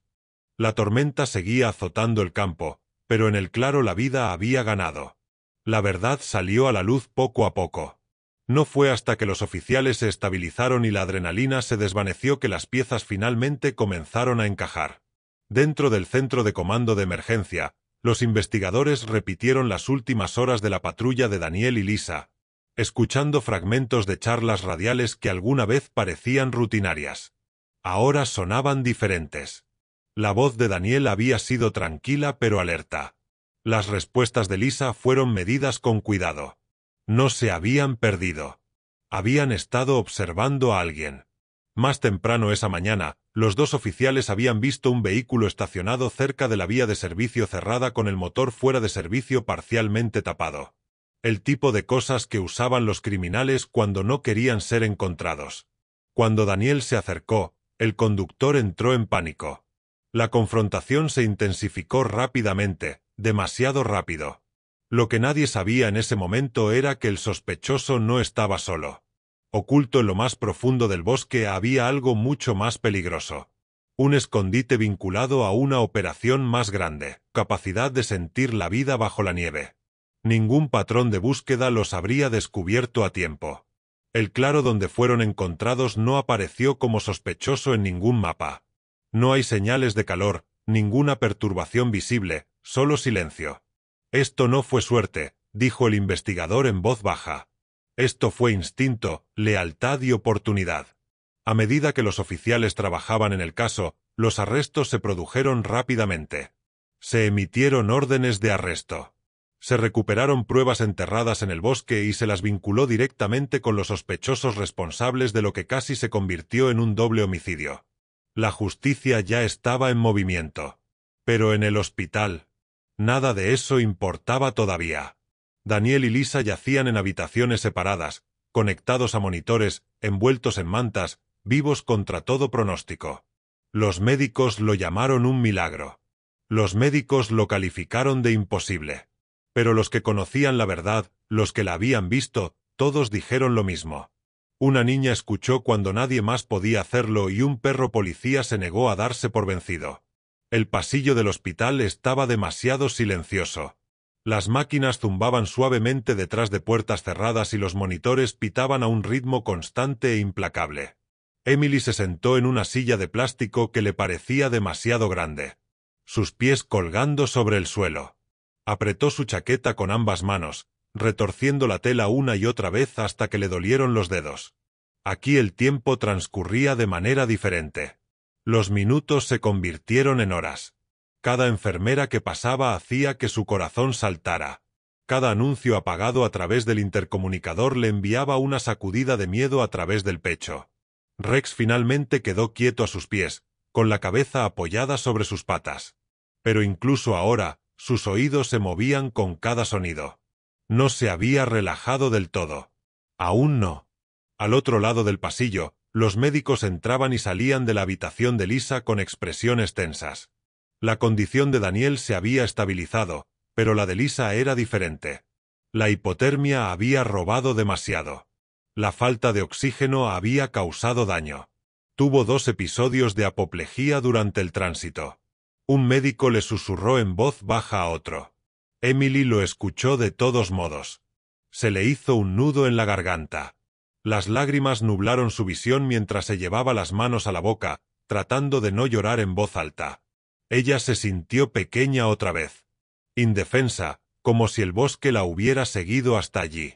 A: La tormenta seguía azotando el campo, pero en el claro la vida había ganado. La verdad salió a la luz poco a poco. No fue hasta que los oficiales se estabilizaron y la adrenalina se desvaneció que las piezas finalmente comenzaron a encajar. Dentro del centro de comando de emergencia, los investigadores repitieron las últimas horas de la patrulla de Daniel y Lisa, escuchando fragmentos de charlas radiales que alguna vez parecían rutinarias. Ahora sonaban diferentes. La voz de Daniel había sido tranquila pero alerta. Las respuestas de Lisa fueron medidas con cuidado. No se habían perdido. Habían estado observando a alguien. Más temprano esa mañana, los dos oficiales habían visto un vehículo estacionado cerca de la vía de servicio cerrada con el motor fuera de servicio parcialmente tapado. El tipo de cosas que usaban los criminales cuando no querían ser encontrados. Cuando Daniel se acercó, el conductor entró en pánico. La confrontación se intensificó rápidamente, demasiado rápido. Lo que nadie sabía en ese momento era que el sospechoso no estaba solo. Oculto en lo más profundo del bosque había algo mucho más peligroso. Un escondite vinculado a una operación más grande, capacidad de sentir la vida bajo la nieve. Ningún patrón de búsqueda los habría descubierto a tiempo. El claro donde fueron encontrados no apareció como sospechoso en ningún mapa. No hay señales de calor, ninguna perturbación visible, solo silencio. «Esto no fue suerte», dijo el investigador en voz baja. «Esto fue instinto, lealtad y oportunidad». A medida que los oficiales trabajaban en el caso, los arrestos se produjeron rápidamente. Se emitieron órdenes de arresto. Se recuperaron pruebas enterradas en el bosque y se las vinculó directamente con los sospechosos responsables de lo que casi se convirtió en un doble homicidio. La justicia ya estaba en movimiento. Pero en el hospital, nada de eso importaba todavía. Daniel y Lisa yacían en habitaciones separadas, conectados a monitores, envueltos en mantas, vivos contra todo pronóstico. Los médicos lo llamaron un milagro. Los médicos lo calificaron de imposible. Pero los que conocían la verdad, los que la habían visto, todos dijeron lo mismo. Una niña escuchó cuando nadie más podía hacerlo y un perro policía se negó a darse por vencido. El pasillo del hospital estaba demasiado silencioso. Las máquinas zumbaban suavemente detrás de puertas cerradas y los monitores pitaban a un ritmo constante e implacable. Emily se sentó en una silla de plástico que le parecía demasiado grande. Sus pies colgando sobre el suelo. Apretó su chaqueta con ambas manos, retorciendo la tela una y otra vez hasta que le dolieron los dedos. Aquí el tiempo transcurría de manera diferente. Los minutos se convirtieron en horas. Cada enfermera que pasaba hacía que su corazón saltara. Cada anuncio apagado a través del intercomunicador le enviaba una sacudida de miedo a través del pecho. Rex finalmente quedó quieto a sus pies, con la cabeza apoyada sobre sus patas. Pero incluso ahora, sus oídos se movían con cada sonido. No se había relajado del todo. Aún no. Al otro lado del pasillo, los médicos entraban y salían de la habitación de Lisa con expresiones tensas. La condición de Daniel se había estabilizado, pero la de Lisa era diferente. La hipotermia había robado demasiado. La falta de oxígeno había causado daño. Tuvo 2 episodios de apoplejía durante el tránsito. Un médico le susurró en voz baja a otro. Emily lo escuchó de todos modos. Se le hizo un nudo en la garganta. Las lágrimas nublaron su visión mientras se llevaba las manos a la boca, tratando de no llorar en voz alta. Ella se sintió pequeña otra vez. Indefensa, como si el bosque la hubiera seguido hasta allí.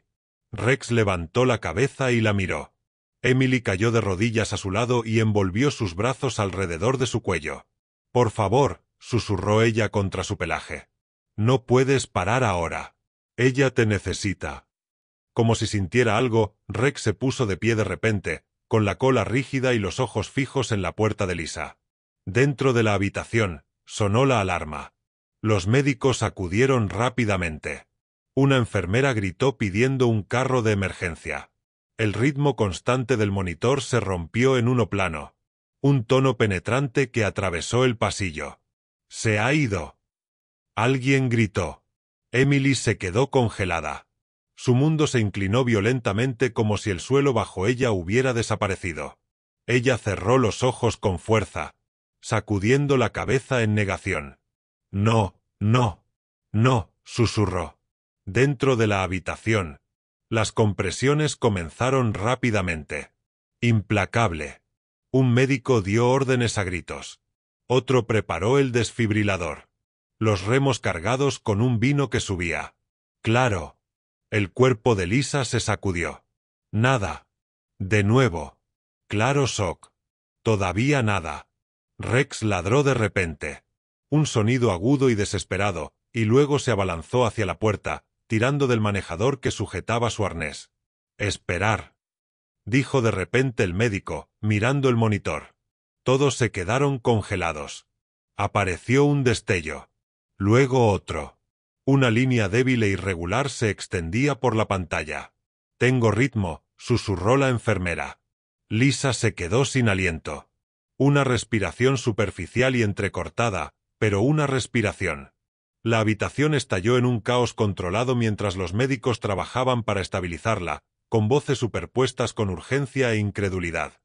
A: Rex levantó la cabeza y la miró. Emily cayó de rodillas a su lado y envolvió sus brazos alrededor de su cuello. «Por favor», susurró ella contra su pelaje. «No puedes parar ahora. Ella te necesita». Como si sintiera algo, Rex se puso de pie de repente, con la cola rígida y los ojos fijos en la puerta de Lisa. Dentro de la habitación, sonó la alarma. Los médicos acudieron rápidamente. Una enfermera gritó pidiendo un carro de emergencia. El ritmo constante del monitor se rompió en uno plano. Un tono penetrante que atravesó el pasillo. «¡Se ha ido!». Alguien gritó. Emily se quedó congelada. Su mundo se inclinó violentamente como si el suelo bajo ella hubiera desaparecido. Ella cerró los ojos con fuerza, sacudiendo la cabeza en negación. «No, no, no», susurró. Dentro de la habitación, las compresiones comenzaron rápidamente. Implacable. Un médico dio órdenes a gritos. Otro preparó el desfibrilador. Los remos cargados con un vino que subía. «Claro». El cuerpo de Lisa se sacudió. «Nada». De nuevo. «Claro, shock». Todavía nada. Rex ladró de repente. Un sonido agudo y desesperado, y luego se abalanzó hacia la puerta, tirando del manejador que sujetaba su arnés. «Esperar», dijo de repente el médico, mirando el monitor. Todos se quedaron congelados. Apareció un destello. Luego otro. Una línea débil e irregular se extendía por la pantalla. «Tengo ritmo», susurró la enfermera. Lisa se quedó sin aliento. Una respiración superficial y entrecortada, pero una respiración. La habitación estalló en un caos controlado mientras los médicos trabajaban para estabilizarla, con voces superpuestas con urgencia e incredulidad.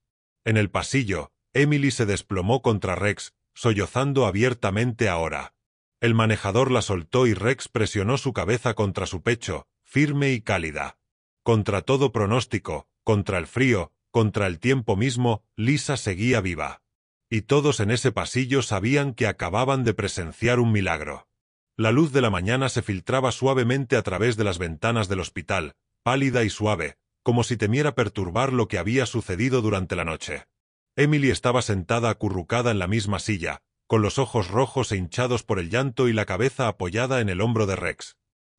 A: En el pasillo, Emily se desplomó contra Rex, sollozando abiertamente ahora. El manejador la soltó y Rex presionó su cabeza contra su pecho, firme y cálida. Contra todo pronóstico, contra el frío, contra el tiempo mismo, Lisa seguía viva. Y todos en ese pasillo sabían que acababan de presenciar un milagro. La luz de la mañana se filtraba suavemente a través de las ventanas del hospital, pálida y suave, como si temiera perturbar lo que había sucedido durante la noche. Emily estaba sentada acurrucada en la misma silla, con los ojos rojos e hinchados por el llanto y la cabeza apoyada en el hombro de Rex.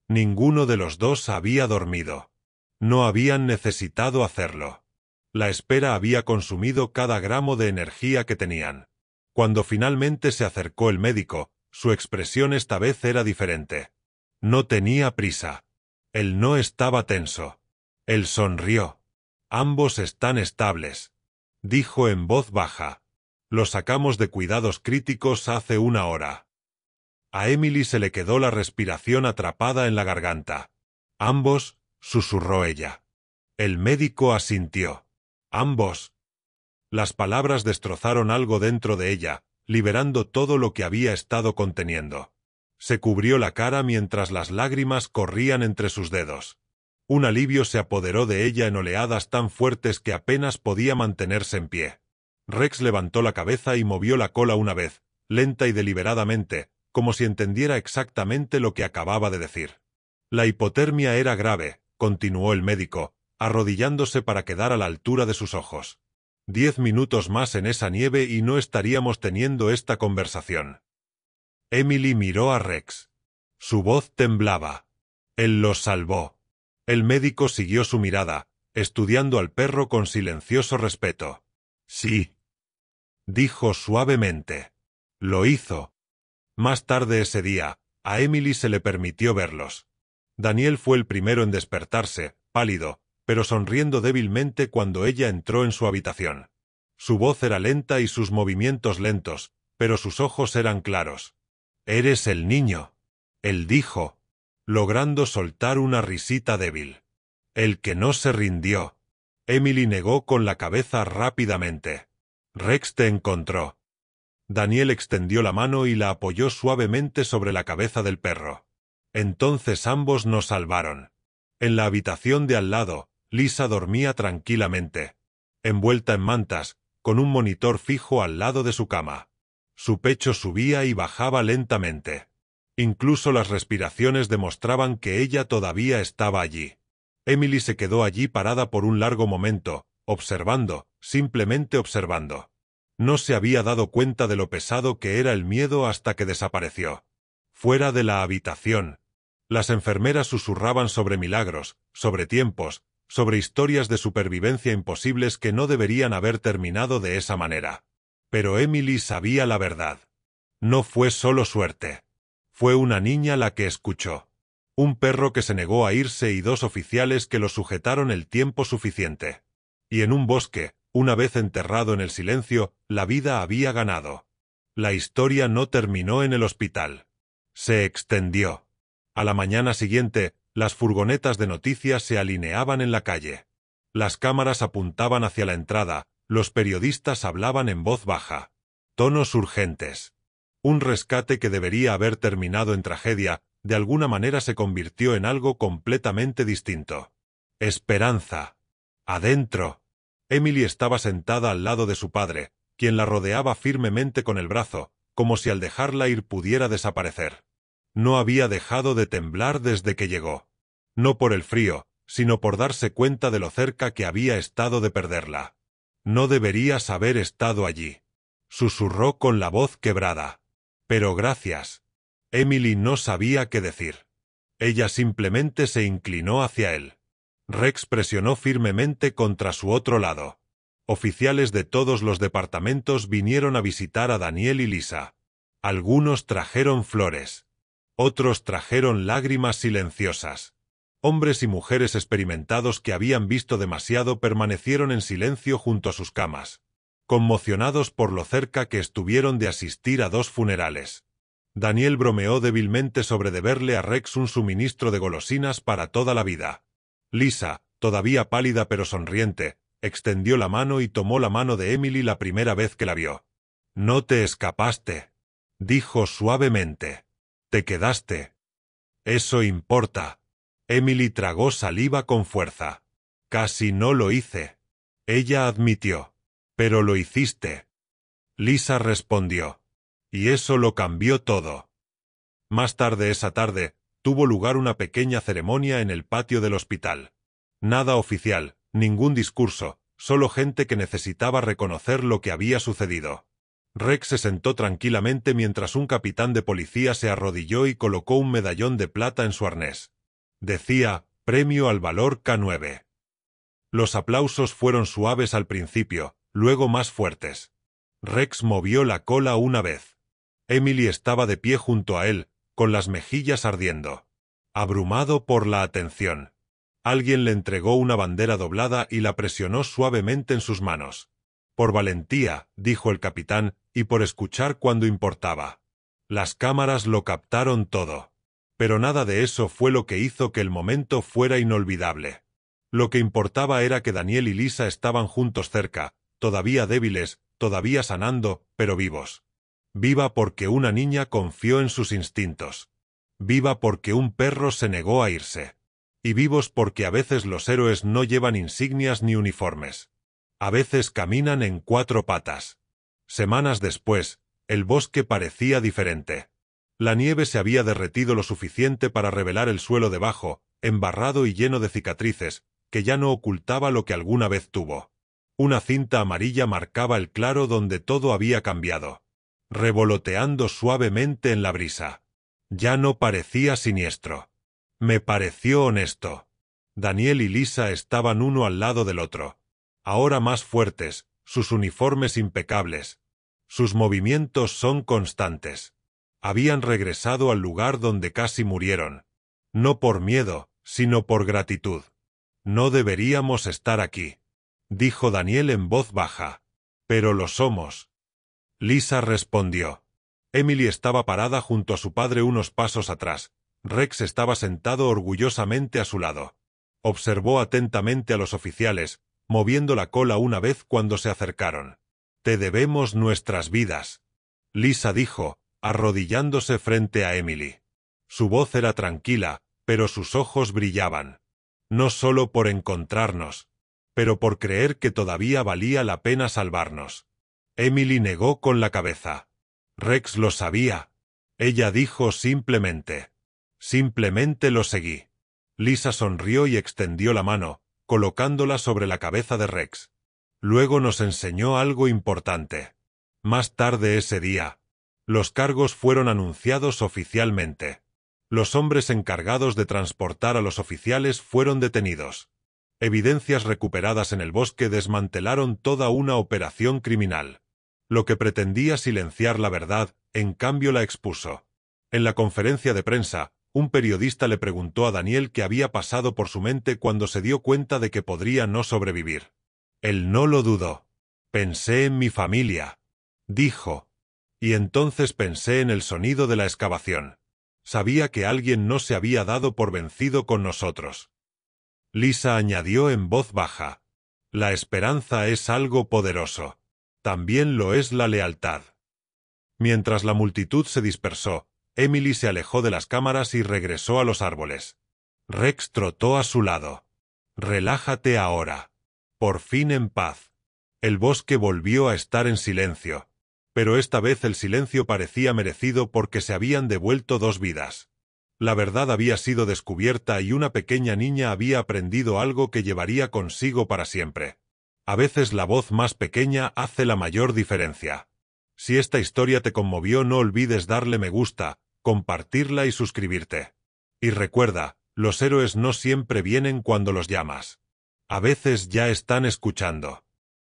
A: Ninguno de los dos había dormido. No habían necesitado hacerlo. La espera había consumido cada gramo de energía que tenían. Cuando finalmente se acercó el médico, su expresión esta vez era diferente. No tenía prisa. Él no estaba tenso. Él sonrió. «Ambos están estables», dijo en voz baja. «Lo sacamos de cuidados críticos hace 1 hora». A Emily se le quedó la respiración atrapada en la garganta. «¿Ambos?», susurró ella. El médico asintió. «Ambos». Las palabras destrozaron algo dentro de ella, liberando todo lo que había estado conteniendo. Se cubrió la cara mientras las lágrimas corrían entre sus dedos. Un alivio se apoderó de ella en oleadas tan fuertes que apenas podía mantenerse en pie. Rex levantó la cabeza y movió la cola una vez, lenta y deliberadamente, como si entendiera exactamente lo que acababa de decir. La hipotermia era grave, continuó el médico, arrodillándose para quedar a la altura de sus ojos. 10 minutos más en esa nieve y no estaríamos teniendo esta conversación. Emily miró a Rex. Su voz temblaba. Él los salvó. El médico siguió su mirada, estudiando al perro con silencioso respeto. Sí, dijo suavemente. Lo hizo. Más tarde ese día, a Emily se le permitió verlos. Daniel fue el primero en despertarse, pálido, pero sonriendo débilmente cuando ella entró en su habitación. Su voz era lenta y sus movimientos lentos, pero sus ojos eran claros. «Eres el niño», él dijo, logrando soltar una risita débil. «El que no se rindió». Emily negó con la cabeza rápidamente. «Rex te encontró». Daniel extendió la mano y la apoyó suavemente sobre la cabeza del perro. Entonces ambos nos salvaron. En la habitación de al lado, Lisa dormía tranquilamente, envuelta en mantas, con un monitor fijo al lado de su cama. Su pecho subía y bajaba lentamente. Incluso las respiraciones demostraban que ella todavía estaba allí. Emily se quedó allí parada por un largo momento, observando, simplemente observando. No se había dado cuenta de lo pesado que era el miedo hasta que desapareció. Fuera de la habitación, las enfermeras susurraban sobre milagros, sobre tiempos, sobre historias de supervivencia imposibles que no deberían haber terminado de esa manera. Pero Emily sabía la verdad. No fue solo suerte. Fue una niña la que escuchó. Un perro que se negó a irse y 2 oficiales que lo sujetaron el tiempo suficiente. Y en un bosque, una vez enterrado en el silencio, la vida había ganado. La historia no terminó en el hospital. Se extendió. A la mañana siguiente, las furgonetas de noticias se alineaban en la calle. Las cámaras apuntaban hacia la entrada, los periodistas hablaban en voz baja. Tonos urgentes. Un rescate que debería haber terminado en tragedia, de alguna manera se convirtió en algo completamente distinto. Esperanza. Adentro. Emily estaba sentada al lado de su padre, quien la rodeaba firmemente con el brazo, como si al dejarla ir pudiera desaparecer. No había dejado de temblar desde que llegó. No por el frío, sino por darse cuenta de lo cerca que había estado de perderla. No deberías haber estado allí. Susurró con la voz quebrada. Pero gracias. Emily no sabía qué decir. Ella simplemente se inclinó hacia él. Rex presionó firmemente contra su otro lado. Oficiales de todos los departamentos vinieron a visitar a Daniel y Lisa. Algunos trajeron flores. Otros trajeron lágrimas silenciosas. Hombres y mujeres experimentados que habían visto demasiado permanecieron en silencio junto a sus camas, conmocionados por lo cerca que estuvieron de asistir a 2 funerales. Daniel bromeó débilmente sobre deberle a Rex un suministro de golosinas para toda la vida. Lisa, todavía pálida pero sonriente, extendió la mano y tomó la mano de Emily la primera vez que la vio. «No te escapaste», dijo suavemente. «Te quedaste». «Eso importa». Emily tragó saliva con fuerza. «Casi no lo hice». Ella admitió. «Pero lo hiciste». Lisa respondió. Y eso lo cambió todo. Más tarde esa tarde, tuvo lugar una pequeña ceremonia en el patio del hospital. Nada oficial, ningún discurso, solo gente que necesitaba reconocer lo que había sucedido. Rex se sentó tranquilamente mientras un capitán de policía se arrodilló y colocó un medallón de plata en su arnés. Decía, «Premio al valor K9». Los aplausos fueron suaves al principio, luego más fuertes. Rex movió la cola una vez. Emily estaba de pie junto a él, con las mejillas ardiendo. Abrumado por la atención. Alguien le entregó una bandera doblada y la presionó suavemente en sus manos. «Por valentía», dijo el capitán, «y por escuchar cuando importaba». Las cámaras lo captaron todo. Pero nada de eso fue lo que hizo que el momento fuera inolvidable. Lo que importaba era que Daniel y Lisa estaban juntos cerca, todavía débiles, todavía sanando, pero vivos. Viva porque una niña confió en sus instintos. Viva porque un perro se negó a irse. Y vivos porque a veces los héroes no llevan insignias ni uniformes. A veces caminan en 4 patas. Semanas después, el bosque parecía diferente. La nieve se había derretido lo suficiente para revelar el suelo debajo, embarrado y lleno de cicatrices, que ya no ocultaba lo que alguna vez tuvo. Una cinta amarilla marcaba el claro donde todo había cambiado, revoloteando suavemente en la brisa. Ya no parecía siniestro. Me pareció honesto. Daniel y Lisa estaban uno al lado del otro. Ahora más fuertes, sus uniformes impecables. Sus movimientos son constantes. Habían regresado al lugar donde casi murieron. No por miedo, sino por gratitud. No deberíamos estar aquí, dijo Daniel en voz baja. Pero lo somos. Lisa respondió. Emily estaba parada junto a su padre unos pasos atrás. Rex estaba sentado orgullosamente a su lado. Observó atentamente a los oficiales, moviendo la cola una vez cuando se acercaron. «Te debemos nuestras vidas», Lisa dijo, arrodillándose frente a Emily. Su voz era tranquila, pero sus ojos brillaban. No solo por encontrarnos, pero por creer que todavía valía la pena salvarnos. Emily negó con la cabeza. Rex lo sabía. Ella dijo simplemente. Simplemente lo seguí. Lisa sonrió y extendió la mano, colocándola sobre la cabeza de Rex. Luego nos enseñó algo importante. Más tarde ese día, los cargos fueron anunciados oficialmente. Los hombres encargados de transportar a los oficiales fueron detenidos. Evidencias recuperadas en el bosque desmantelaron toda una operación criminal. Lo que pretendía silenciar la verdad, en cambio la expuso. En la conferencia de prensa, un periodista le preguntó a Daniel qué había pasado por su mente cuando se dio cuenta de que podría no sobrevivir. Él no lo dudó. «Pensé en mi familia», dijo. «Y entonces pensé en el sonido de la excavación. Sabía que alguien no se había dado por vencido con nosotros». Lisa añadió en voz baja. «La esperanza es algo poderoso. También lo es la lealtad». Mientras la multitud se dispersó, Emily se alejó de las cámaras y regresó a los árboles. Rex trotó a su lado. «Relájate ahora. Por fin en paz». El bosque volvió a estar en silencio. Pero esta vez el silencio parecía merecido porque se habían devuelto 2 vidas. La verdad había sido descubierta y una pequeña niña había aprendido algo que llevaría consigo para siempre. A veces la voz más pequeña hace la mayor diferencia. Si esta historia te conmovió, no olvides darle me gusta, compartirla y suscribirte. Y recuerda, los héroes no siempre vienen cuando los llamas. A veces ya están escuchando.